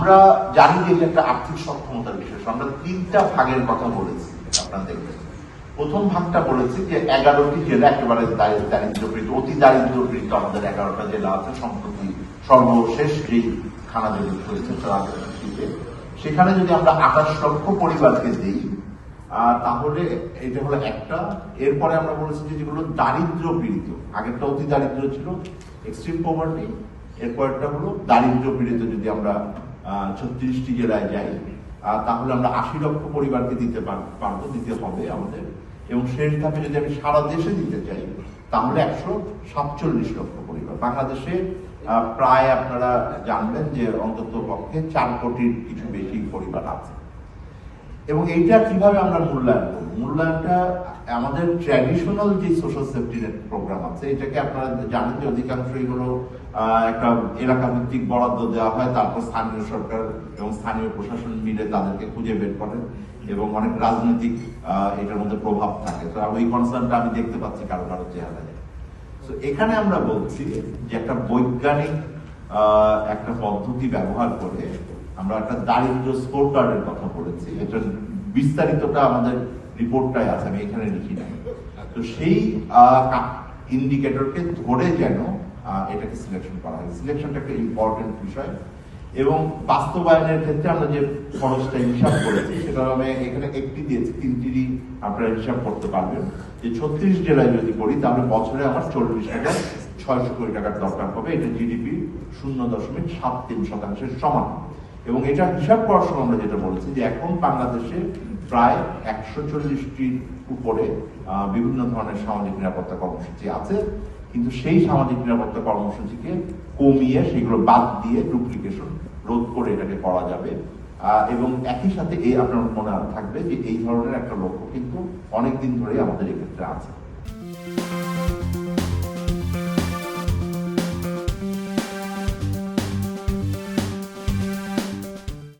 আমরা জানি যে এটা একটা আর্থিক সক্ষমতার বিষয়। আমরা 3টা ভাগের কথা বলেছি, আপনারা দেখবেন। প্রথম ভাগটা বলেছি যে 11টি জেলা একেবারে দারিদ্র্যপীড়িত, অতি দারিদ্র্যপীড়িত আমাদের 11টা জেলা আছে। সম্প্রতি সর্বশেষ যেই খানা জরিপ হয়েছে সেখানে যদি আমরা 28 লক্ষ পরিবারকে দিই তাহলে এটা হলো একটা। এরপরে আমরা বলেছি যে যেগুলো দারিদ্র পীড়িত, আগেরটা অতি দারিদ্র ছিল, এক্সট্রিম পভার্টি, এরপরটা হলো দারিদ্র পীড়িত। যদি আমরা 36টি জেলায় যাই তাহলে আমরা 80 লক্ষ পরিবারকে দিতে পারবো, দিতে হবে আমাদের। এবং শেষ ধাপে যদি আমি সারা দেশে দিতে চাই তাহলে 147 লক্ষ পরিবার। বাংলাদেশে প্রায় আপনারা জানবেন যে অন্তত পক্ষে 4 কোটির কিছু বেশি পরিবার আছে। এবং এইটা কিভাবে আমরা মূল্যায়ন করব? মূল্যায়নটা আমাদের ট্র্যাডিশনাল যে সোশ্যাল সেফটি নেট প্রোগ্রাম আছে, এটাকে আপনারা জানেন যে অধিকাংশই হলো একটা এলাকা ভিত্তিক বরাদ্দ দেওয়া হয়, তারপর স্থানীয় সরকার এবং স্থানীয় প্রশাসন মিলে তাদেরকে খুঁজে বের করেন এবং অনেক রাজনৈতিক এটার মধ্যে প্রভাব থাকে। তো ওই কনসার্নটা আমি দেখতে পাচ্ছি কারো কারো চেহারায়। তো এখানে আমরা বলছি যে একটা বৈজ্ঞানিক একটা পদ্ধতি ব্যবহার করে আমরা একটা দারিদ্র স্কোর কার্ডের কথা বলেছি। এটা বিস্তারিতটা আমাদের রিপোর্টটাই আছে, আমি এখানে লিখি নাই। তো সেই ইন্ডিকেটরকে ধরে যেন এটাকে সিলেকশন করা হয়। সিলেকশনটা একটা ইম্পর্টেন্ট বিষয়। এবং বাস্তবায়নের ক্ষেত্রে আমরা যে খরচটা হিসাব করেছি সেটা আমি এখানে একটি দিয়েছি, 3টি আপনারা হিসাব করতে পারবেন। যে 36 জেলায় যদি করি তাহলে বছরে আমার 40,600 কোটি টাকার দরকার হবে। এটা জিডিপি 0.73% সমান। এবং এটা হিসাব করার সময় আমরা যেটা বলেছি যে এখন বাংলাদেশে প্রায় 140টির উপরে বিভিন্ন ধরনের সামাজিক নিরাপত্তা কর্মসূচি আছে, কিন্তু সেই সামাজিক নিরাপত্তা কর্মসূচিকে কমিয়ে সেগুলো বাদ দিয়ে ডুপ্লিকেশন রোধ করে এটাকে করা যাবে। এবং একই সাথে আপনার মনে থাকবে যে এই ধরনের একটা লক্ষ্য কিন্তু অনেকদিন ধরে আমাদের এক্ষেত্রে আছে।